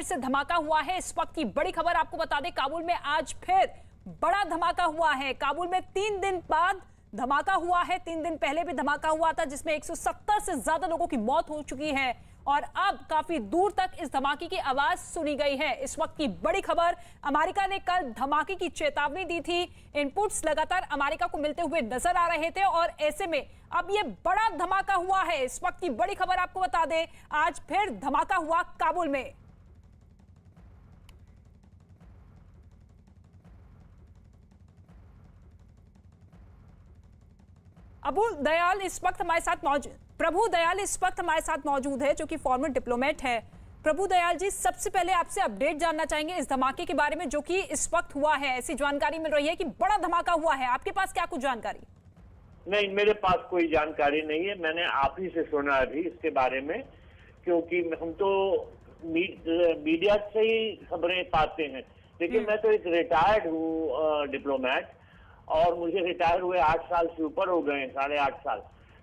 फिर से धमाका हुआ है। इस वक्त की बड़ी खबर आपको बता दें, काबुल में आज फिर बड़ा धमाका हुआ है। काबुल में 3 दिन बाद धमाका हुआ है। 3 दिन पहले भी धमाका हुआ था जिसमें 170 से ज्यादा लोगों की मौत हो चुकी है और अब काफी दूर तक इस धमाके की आवाज सुनी गई है। इस वक्त की बड़ी खबर, अमेरिका ने कल धमाके की चेतावनी दी थी। इनपुट्स लगातार अमेरिका को मिलते हुए नजर आ रहे थे और ऐसे में अब ये बड़ा धमाका हुआ है। इस वक्त की बड़ी खबर आपको बता दें, आज फिर धमाका हुआ काबुल में। प्रभु दयाल इस वक्त हमारे साथ मौजूद है जो कि फॉर्मर डिप्लोमेट है। प्रभु दयाल जी, सबसे पहले आपसे अपडेट जानना चाहेंगे इस धमाके के बारे में जो कि इस वक्त हुआ है। ऐसी जानकारी मिल रही है कि बड़ा धमाका हुआ है, आपके पास क्या कुछ जानकारी? नहीं, मेरे पास कोई जानकारी नहीं है। मैंने आप ही से सुना अभी इसके बारे में, क्योंकि हम तो मीडिया से ही खबरें पाते हैं। देखिए, मैं तो एक रिटायर्ड हूँ डिप्लोमेट और मुझे रिटायर हुए 8 साल से ऊपर हो गए, 8.5 साल।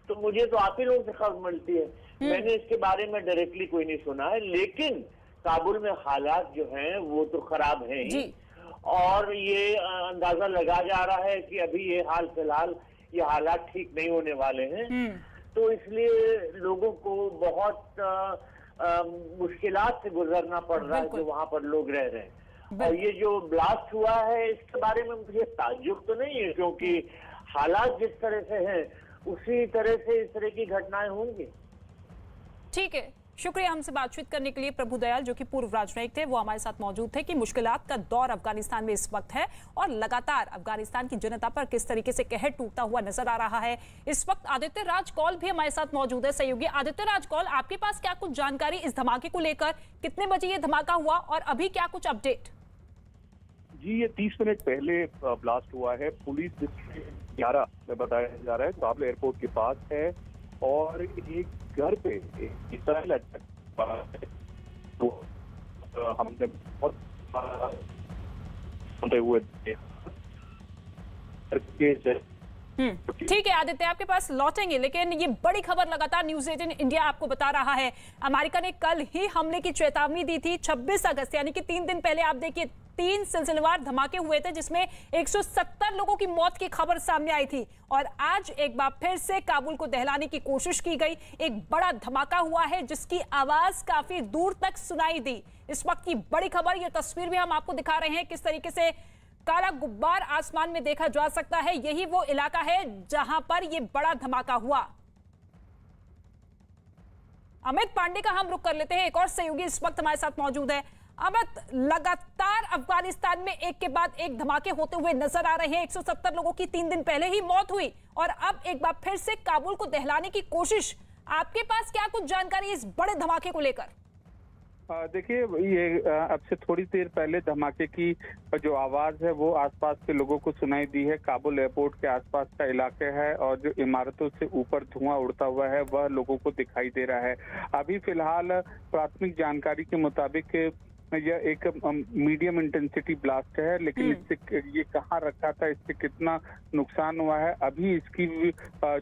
तो मुझे तो आप ही लोगों से खबर मिलती है। मैंने इसके बारे में डायरेक्टली कोई नहीं सुना है, लेकिन काबुल में हालात जो हैं वो तो खराब हैं ही। और ये अंदाजा लगा जा रहा है कि अभी ये फिलहाल ये हालात ठीक नहीं होने वाले हैं। तो इसलिए लोगों को बहुत मुश्किलात से गुजरना पड़ रहा है जो वहां पर लोग रह रहे हैं। और ये जो ब्लास्ट हुआ है इसके बारे में मुझे ताज्जुब तो नहीं है, क्योंकि हालात जिस तरह से हैं उसी तरह से इस तरह की घटनाएं होंगी। ठीक है, शुक्रिया हमसे बातचीत करने के लिए। प्रभु दयाल जो कि पूर्व राजनयिक थे, वो हमारे साथ मौजूद थे कि मुश्किलात का दौर अफगानिस्तान में इस वक्त है और लगातार अफगानिस्तान की जनता पर किस तरीके से कहर टूटता हुआ नजर आ रहा है। इस वक्त आदित्य राज कौल भी हमारे साथ मौजूद है, सहयोगी आदित्य राज कौल, आपके पास क्या कुछ जानकारी इस धमाके को लेकर? कितने बजे ये धमाका हुआ और अभी क्या कुछ अपडेट? जी, ये 30 मिनट पहले ब्लास्ट हुआ है। पुलिस डिस्ट्रिक्ट 11 में बताया जा रहा है, काबुल एयरपोर्ट के पास है और एक घर पे मिसाइल अटैक तो हमने बहुत हुए ठीक है आदित्य, आपके पास लौटेंगे, लेकिन ये बड़ी खबर लगातार न्यूज़ 18 इंडिया आपको बता रहा है। अमेरिका ने कल ही हमले की चेतावनी दी थी। 26 अगस्त यानी कि 3 दिन पहले आप देखिए 3 सिलसिलेवार धमाके हुए थे जिसमें 170 लोगों की मौत की खबर सामने आई थी और आज एक बार फिर से काबुल को दहलाने की कोशिश की गई। एक बड़ा धमाका हुआ है जिसकी आवाज काफी दूर तक सुनाई दी। इस वक्त की बड़ी खबर, ये तस्वीर भी हम आपको दिखा रहे हैं किस तरीके से काला गुब्बार आसमान में देखा जा सकता है। यही वो इलाका है जहां पर ये बड़ा धमाका हुआ। अमित पांडे का हम रुख कर लेते हैं, एक और सहयोगी इस वक्त हमारे साथ मौजूद है। अमित, लगातार अफगानिस्तान में एक के बाद एक धमाके होते हुए नजर आ रहे हैं। 170 लोगों की 3 दिन पहले ही मौत हुई और अब एक बार फिर से काबुल को दहलाने की कोशिश। आपके पास क्या कुछ जानकारी इस बड़े धमाके को लेकर? देखिए, ये अब से थोड़ी देर पहले धमाके की जो आवाज है वो आसपास के लोगों को सुनाई दी है। काबुल एयरपोर्ट के आसपास का इलाका है और जो इमारतों से ऊपर धुआं उड़ता हुआ है वह लोगों को दिखाई दे रहा है। अभी फिलहाल प्राथमिक जानकारी के मुताबिक यह एक मीडियम इंटेंसिटी ब्लास्ट है, लेकिन इससे ये कहाँ रखा था, इससे कितना नुकसान हुआ है, अभी इसकी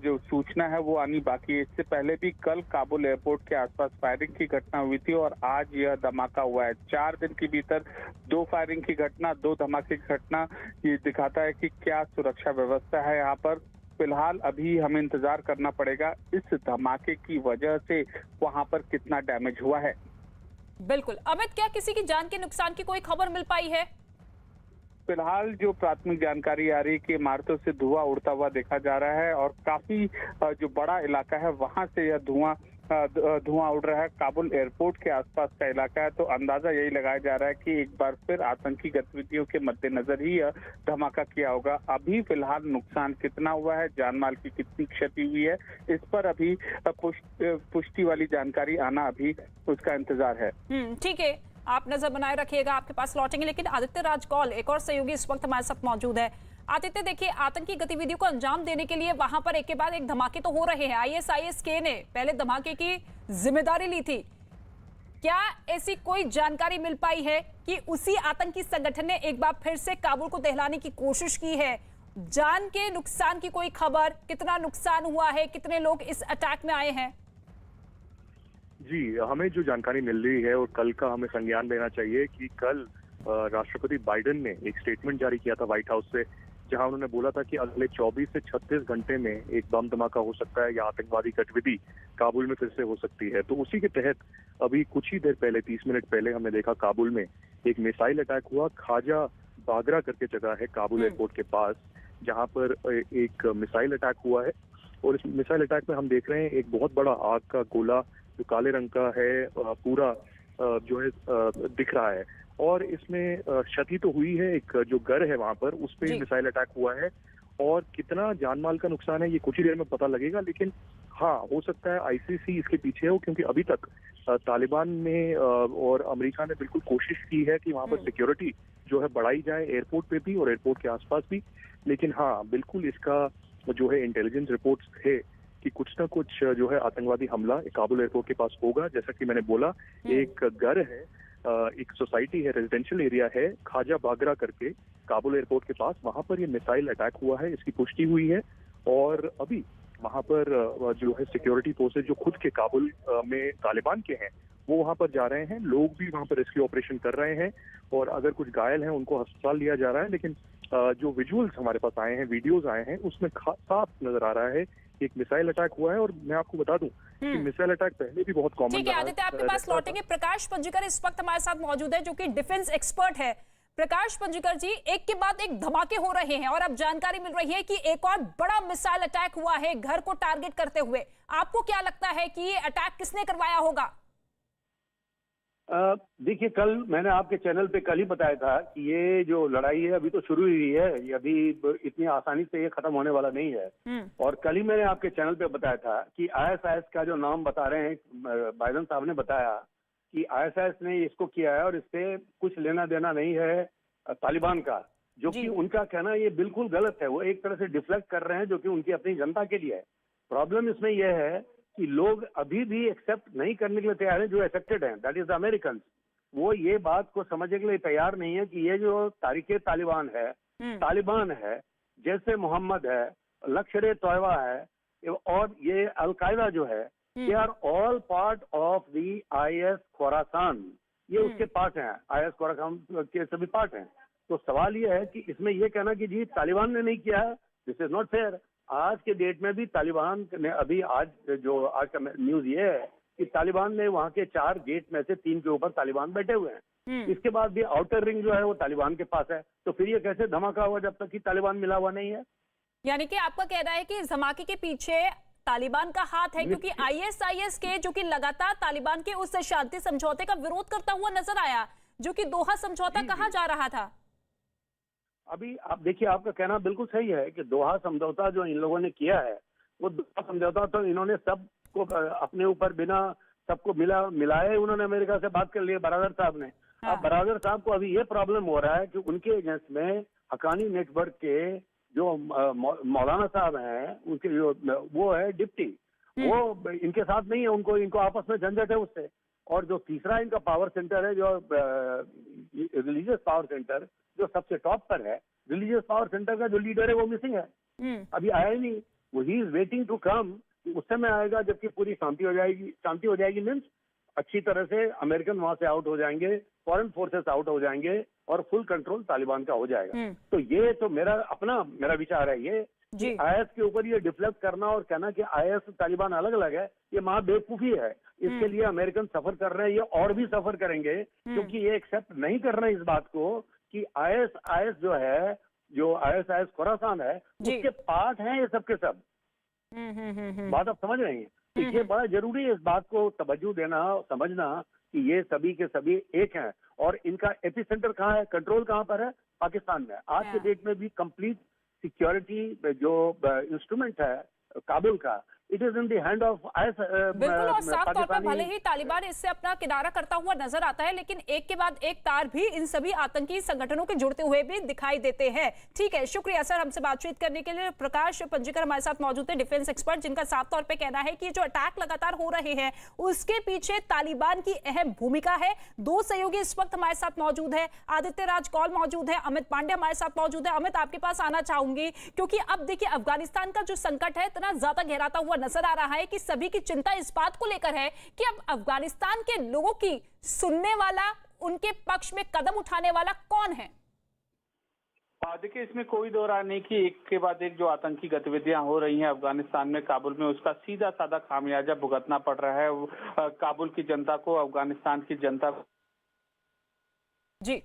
जो सूचना है वो आनी बाकी है। इससे पहले भी कल काबुल एयरपोर्ट के आसपास फायरिंग की घटना हुई थी और आज यह धमाका हुआ है। 4 दिन के भीतर 2 फायरिंग की घटना, 2 धमाके की घटना, ये दिखाता है कि क्या सुरक्षा व्यवस्था है यहाँ पर। फिलहाल अभी हमें इंतजार करना पड़ेगा इस धमाके की वजह से वहाँ पर कितना डैमेज हुआ है। बिल्कुल। अमित, क्या किसी की जान के नुकसान की कोई खबर मिल पाई है? फिलहाल जो प्राथमिक जानकारी आ रही है कि इमारतों से धुआं उड़ता हुआ देखा जा रहा है और काफी जो बड़ा इलाका है वहां से यह धुआं उड़ रहा है। काबुल एयरपोर्ट के आसपास का इलाका है, तो अंदाजा यही लगाया जा रहा है कि एक बार फिर आतंकी गतिविधियों के मद्देनजर ही यह धमाका किया होगा। अभी फिलहाल नुकसान कितना हुआ है, जानमाल की कितनी क्षति हुई है, इस पर अभी पुष्टि वाली जानकारी आना अभी उसका इंतजार है। ठीक है, आप नजर बनाए रखिएगा, आपके पास लौटेंगे। लेकिन आदित्य राज कौल, एक और सहयोगी इस वक्त हमारे साथ मौजूद है। आदित्य, देखिए, आतंकी गतिविधियों को अंजाम देने के लिए वहां पर एक के बाद एक धमाके तो हो रहे हैं। ISIS-K ने पहले धमाके की जिम्मेदारी ली थी। क्या ऐसी कोई जानकारी मिल पाई है कि उसी आतंकी संगठन ने एक बार फिर से काबुल को दहलाने की कोशिश की है? जान के नुकसान की कोई खबर, कितना नुकसान हुआ है, कितने लोग इस अटैक में आए हैं? जी, हमें जो जानकारी मिल रही है और कल का हमें संज्ञान लेना चाहिए कि कल राष्ट्रपति बाइडेन ने एक स्टेटमेंट जारी किया था व्हाइट हाउस से, जहां उन्होंने बोला था कि अगले 24 से 36 घंटे में एक बम धमाका हो सकता है या आतंकवादी गतिविधि काबुल में फिर से हो सकती है। तो उसी के तहत अभी कुछ ही देर पहले, 30 मिनट पहले, हमने देखा काबुल में एक मिसाइल अटैक हुआ। खाजा बागरा करके जगह है काबुल एयरपोर्ट के पास, जहां पर एक मिसाइल अटैक हुआ है। और इस मिसाइल अटैक में हम देख रहे हैं एक बहुत बड़ा आग का गोला जो काले रंग का है, पूरा जो है दिख रहा है। और इसमें क्षति तो हुई है, एक जो घर है वहां पर उस पे मिसाइल अटैक हुआ है। और कितना जानमाल का नुकसान है ये कुछ ही देर में पता लगेगा, लेकिन हाँ, हो सकता है आईसीसी इसके पीछे हो, क्योंकि अभी तक तालिबान ने और अमेरिका ने बिल्कुल कोशिश की है कि वहां पर सिक्योरिटी जो है बढ़ाई जाए, एयरपोर्ट पे भी और एयरपोर्ट के आसपास भी। लेकिन हाँ, बिल्कुल इसका जो है इंटेलिजेंस रिपोर्ट्स है कि कुछ ना कुछ जो है आतंकवादी हमला काबुल एयरपोर्ट के पास होगा। जैसा कि मैंने बोला, एक घर है, एक सोसाइटी है, रेजिडेंशियल एरिया है खाजा बागरा करके काबुल एयरपोर्ट के पास, वहां पर ये मिसाइल अटैक हुआ है, इसकी पुष्टि हुई है। और अभी वहां पर जो है सिक्योरिटी फोर्सेज जो खुद के काबुल में तालिबान के हैं वो वहां पर जा रहे हैं, लोग भी वहां पर रेस्क्यू ऑपरेशन कर रहे हैं। और अगर कुछ घायल हैं उनको अस्पताल लिया जा रहा है। लेकिन जो विजुअल्स हमारे पास आए हैं, वीडियोस आए हैं, उसमें साफ नजर आ रहा है एक मिसाइल अटैक हुआ है। और मैं आपको बता दूं कि मिसाइल अटैक पहले भी बहुत कॉमन ठीक है आदित्य, आपके पास लौटेंगे। प्रकाश पंजीकर इस वक्त हमारे साथ मौजूद है, जो कि डिफेंस एक्सपर्ट है। प्रकाश पंजीकर जी, एक के बाद एक धमाके हो रहे हैं और अब जानकारी मिल रही है कि एक और बड़ा मिसाइल अटैक हुआ है घर को टारगेट करते हुए। आपको क्या लगता है कि ये अटैक किसने करवाया होगा? देखिए, कल मैंने आपके चैनल पे कल ही बताया था कि ये जो लड़ाई है अभी तो शुरू हुई है, ये अभी इतनी आसानी से ये खत्म होने वाला नहीं है। और कल ही मैंने आपके चैनल पे बताया था कि आईएसआईएस का जो नाम बता रहे हैं, बाइडेन साहब ने बताया कि आईएसआईएस ने इसको किया है और इससे कुछ लेना देना नहीं है तालिबान का, जो कि उनका कहना ये बिल्कुल गलत है। वो एक तरह से डिफ्लेक्ट कर रहे हैं, जो कि उनकी अपनी जनता के लिए है। प्रॉब्लम इसमें यह है कि लोग अभी भी एक्सेप्ट नहीं करने के लिए तैयार हैं, जो एक्सेप्टेड हैं, दैट इज द अमेरिकन। वो ये बात को समझने के लिए तैयार नहीं है कि ये जो तारीखे तालिबान है, तालिबान है, जैसे मोहम्मद है, लश्कर तोयबा है और ये अलकायदा जो है, they are all part of the IS Khorasan. ये उसके पार्ट हैं, आईएस खोरासान के सभी पार्ट हैं। तो सवाल ये है कि इसमें ये कहना कि जी तालिबान ने नहीं किया, दिस इज नॉट फेयर। आज के डेट में भी तालिबान ने अभी आज का न्यूज ये है कि तालिबान ने वहां के 4 गेट में से 3 के ऊपर तालिबान बैठे हुए हैं। इसके बाद भी आउटर रिंग जो है वो तालिबान के पास है। तो फिर ये कैसे धमाका हुआ जब तक कि तालिबान मिला हुआ नहीं है? यानी कि आपका कहना है कि इस धमाके के पीछे तालिबान का हाथ है, क्योंकि आईएसआईएस के जो कि लगातार तालिबान के उस शांति समझौते का विरोध करता हुआ नजर आया, जो कि दोहा समझौता कहा जा रहा था। अभी आप देखिए, आपका कहना बिल्कुल सही है कि दोहा समझौता जो इन लोगों ने किया है, वो दोहा समझौता तो इन्होंने सबको अपने ऊपर बिना सबको मिलाए उन्होंने अमेरिका से बात कर ली, बरादर साहब ने। अब बरादर साहब को अभी ये प्रॉब्लम हो रहा है कि उनके अगेंस्ट में हकानी नेटवर्क के जो मौलाना साहब हैं, उनके जो वो है डिप्टी, वो इनके साथ नहीं है, इनको आपस में झंझट है उससे। और जो तीसरा इनका पावर सेंटर है, जो रिलीजियस पावर सेंटर जो सबसे टॉप पर है, रिलीजियस पावर सेंटर का जो लीडर है वो मिसिंग है, अभी आया ही नहीं। वो he is waiting to come. उस समय आएगा जबकि पूरी शांति हो जाएगी। शांति हो जाएगी मीन्स अच्छी तरह से अमेरिकन वहां से आउट हो जाएंगे, फॉरेन फोर्सेस आउट हो जाएंगे और फुल कंट्रोल तालिबान का हो जाएगा। तो ये तो मेरा विचार है ये आईएस के ऊपर ये डिफ्लेक्ट करना और कहना कि आईएस तालिबान अलग अलग है, ये महा बेवकूफी है। इसके लिए अमेरिकन सफर कर रहे हैं, ये और भी सफर करेंगे, क्योंकि ये एक्सेप्ट नहीं कर रहे हैं इस बात को कि आईएस जो है, जो आईएस खोरासान है, उसके पार्ट हैं ये सब के सब। बात आप समझ रहे हैं? तो ये बड़ा जरूरी है इस बात को तवज्जो देना, समझना कि ये सभी के सभी एक हैं। और इनका एपिसेंटर कहाँ है, कंट्रोल कहाँ पर है? पाकिस्तान में। आज के डेट में भी कंप्लीट सिक्योरिटी जो इंस्ट्रूमेंट है काबुल का, it is in the hand of IS. बिल्कुल, और साफ तौर पर भले ही तालिबान इससे अपना किनारा करता हुआ नजर आता है, लेकिन एक के बाद एक तार भी इन सभी आतंकी संगठनों के जुड़ते हुए भी दिखाई देते हैं। ठीक है, शुक्रिया सर हमसे बातचीत करने के लिए। प्रकाश पंजीकर हमारे साथ मौजूद है, डिफेंस एक्सपर्ट, जिनका साफ तौर पर कहना है कि जो अटैक लगातार हो रहे हैं उसके पीछे तालिबान की अहम भूमिका है। 2 सहयोगी इस वक्त हमारे साथ मौजूद है, आदित्य राज कौल मौजूद है, अमित पांडे हमारे साथ मौजूद है। अमित, आपके पास आना चाहूंगी, क्योंकि अब देखिए अफगानिस्तान का जो संकट है इतना ज्यादा गहराता हुआ हुआ नजर आ रहा है कि सभी की चिंता इस बात को लेकर है कि अब अफगानिस्तान के लोगों की सुनने वाला, उनके पक्ष में कदम उठाने वाला कौन है? देखिए, इसमें कोई दो राय नहीं कि एक के बाद एक जो आतंकी गतिविधियां हो रही हैं अफगानिस्तान में, काबुल में, उसका सीधा साधा खामियाजा भुगतना पड़ रहा है काबुल की जनता को, अफगानिस्तान की जनता को। जी,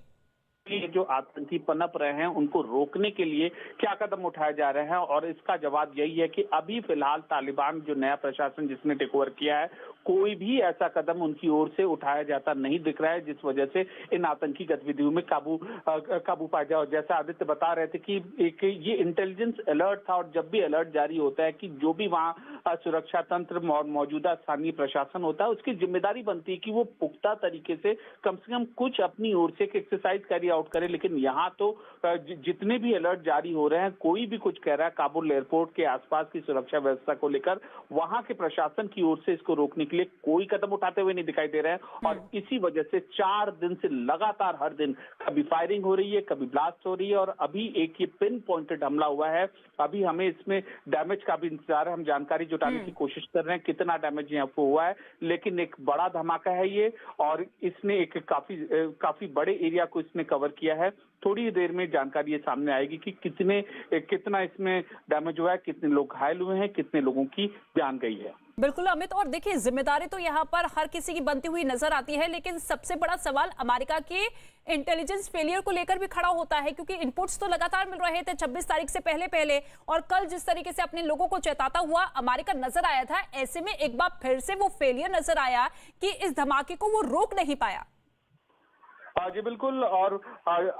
ये जो आतंकी पनप रहे हैं उनको रोकने के लिए क्या कदम उठाए जा रहे हैं, और इसका जवाब यही है कि अभी फिलहाल तालिबान जो नया प्रशासन जिसने टेक ओवर किया है, कोई भी ऐसा कदम उनकी ओर से उठाया जाता नहीं दिख रहा है जिस वजह से इन आतंकी गतिविधियों में काबू पाया जाए। जैसा आदित्य बता रहे थे कि एक ये इंटेलिजेंस अलर्ट था, और जब भी अलर्ट जारी होता है कि जो भी वहाँ सुरक्षा तंत्र और मौजूदा स्थानीय प्रशासन होता है, उसकी जिम्मेदारी बनती है कि वो पुख्ता तरीके से कम कुछ अपनी ओर से एक्सरसाइज कैरी आउट करे। लेकिन यहाँ तो जितने भी अलर्ट जारी हो रहे हैं, कोई भी कुछ कह रहा है काबुल एयरपोर्ट के आसपास की सुरक्षा व्यवस्था को लेकर, वहां के प्रशासन की ओर से इसको रोकने के लिए कोई कदम उठाते हुए नहीं दिखाई दे रहे हैं। और इसी वजह से 4 दिन से लगातार हर दिन कभी फायरिंग हो रही है, कभी ब्लास्ट हो रही है, और अभी एक ये पिन पॉइंटेड हमला हुआ है। अभी हमें इसमें डैमेज का भी इंतजार है, हम जानकारी जुटाने की कोशिश कर रहे हैं कितना डैमेज यहाँ पर हुआ है, लेकिन एक बड़ा धमाका है ये, और इसने एक काफी बड़े एरिया को इसने कवर किया है। थोड़ी देर में जानकारी ये सामने आएगी कि कितना इसमें डैमेज हुआ है, कितने लोग घायल हुए हैं, कितने लोगों की जान गई है। बिल्कुल अमित, और देखिए जिम्मेदारी तो यहाँ पर हर किसी की बनती हुई नजर आती है, लेकिन सबसे बड़ा सवाल अमेरिका के इंटेलिजेंस फेलियर को लेकर भी खड़ा होता है, क्योंकि इनपुट्स तो लगातार मिल रहे थे 26 तारीख से पहले, और कल जिस तरीके से अपने लोगों को चेताता हुआ अमेरिका नजर आया था, ऐसे में एक बार फिर से वो फेलियर नजर आया कि इस धमाके को वो रोक नहीं पाया। जी बिल्कुल, और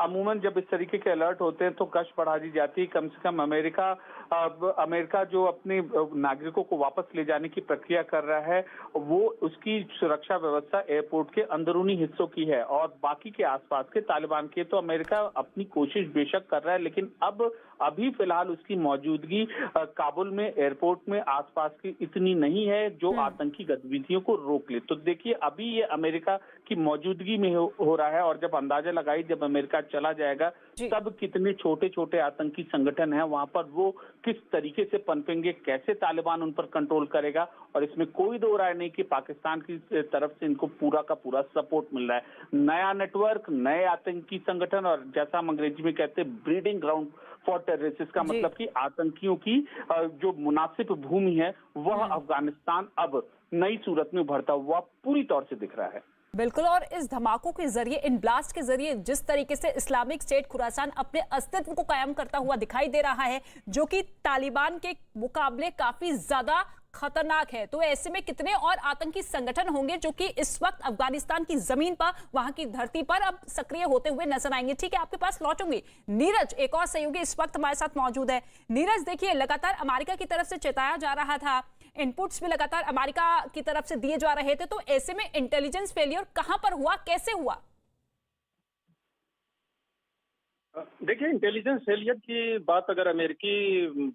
अमूमन जब इस तरीके के अलर्ट होते हैं तो गश्त बढ़ा दी जाती है। कम से कम अमेरिका जो अपने नागरिकों को वापस ले जाने की प्रक्रिया कर रहा है, वो उसकी सुरक्षा व्यवस्था एयरपोर्ट के अंदरूनी हिस्सों की है, और बाकी के आसपास के तालिबान के तो अमेरिका अपनी कोशिश बेशक कर रहा है, लेकिन अभी फिलहाल उसकी मौजूदगी काबुल में, एयरपोर्ट में, आसपास की इतनी नहीं है जो आतंकी गतिविधियों को रोक ले। तो देखिए, अभी ये अमेरिका की मौजूदगी में हो रहा है, और जब अंदाजा लगाई जब अमेरिका चला जाएगा तब कितने छोटे छोटे आतंकी संगठन हैं वहां पर, वो किस तरीके से पनपेंगे, कैसे तालिबान उन पर कंट्रोल करेगा। और इसमें कोई दो राय नहीं कि पाकिस्तान की तरफ से इनको पूरा का पूरा सपोर्ट मिल रहा है। नया नेटवर्क, नए आतंकी संगठन, और जैसा हम अंग्रेजी में कहते हैं ब्रीडिंग ग्राउंड फॉर टेररिस्ट, इसका मतलब कि आतंकियों की जो मुनासिब भूमि है वह अफगानिस्तान अब नई सूरत में उभरता हुआ पूरी तौर से दिख रहा है। बिल्कुल, और इस धमाकों के जरिए, इन ब्लास्ट के जरिए जिस तरीके से इस्लामिक स्टेट खुरासान अपने अस्तित्व को कायम करता हुआ दिखाई दे रहा है, जो कि तालिबान के मुकाबले काफी ज्यादा खतरनाक है, तो ऐसे में कितने और आतंकी संगठन होंगे जो कि इस वक्त अफगानिस्तान की जमीन पर, वहां की धरती पर अब सक्रिय होते हुए नजर आएंगे। ठीक है, आपके पास लौटूंगी। नीरज, एक और सहयोगी इस वक्त हमारे साथ मौजूद है। नीरज, देखिए लगातार अमेरिका की तरफ से चेताया जा रहा था, इनपुट्स भी लगातार अमेरिका की तरफ से दिए जा रहे थे, तो ऐसे में इंटेलिजेंस फेलियर कहां पर हुआ, कैसे हुआ? देखिए, इंटेलिजेंस फेलियर की बात अगर अमेरिकी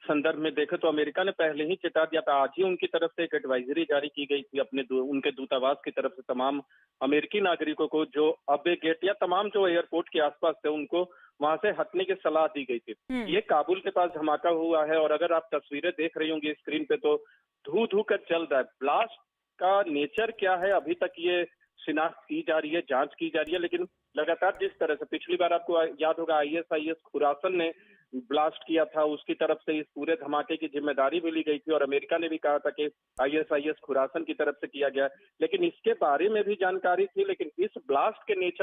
संदर्भ में देखें तो अमेरिका ने पहले ही चेता दिया था। आज ही उनकी तरफ से एक एडवाइजरी जारी की गई थी उनके दूतावास की तरफ से तमाम अमेरिकी नागरिकों को जो अबे गेट या तमाम जो एयरपोर्ट के आसपास थे उनको वहां से हटने की सलाह दी गई थी। ये काबुल के पास धमाका हुआ है, और अगर आप तस्वीरें देख रही होंगी स्क्रीन पे तो धू कर चल रहा है। ब्लास्ट का नेचर क्या है अभी तक ये शिनाख्त की जा रही है, जांच की जा रही है, लेकिन लगातार जिस तरह से पिछली बार आपको याद होगा ISIS खुरासन ने ब्लास्ट किया था, उसकी तरफ से इस पूरे धमाके की जिम्मेदारी भी ली गई थी, और अमेरिका ने भी कहा था कि ISIS खुरासन की तरफ से किया गया, लेकिन इसके बारे में भी जानकारी थी। लेकिन इस ब्लास्ट के नेचर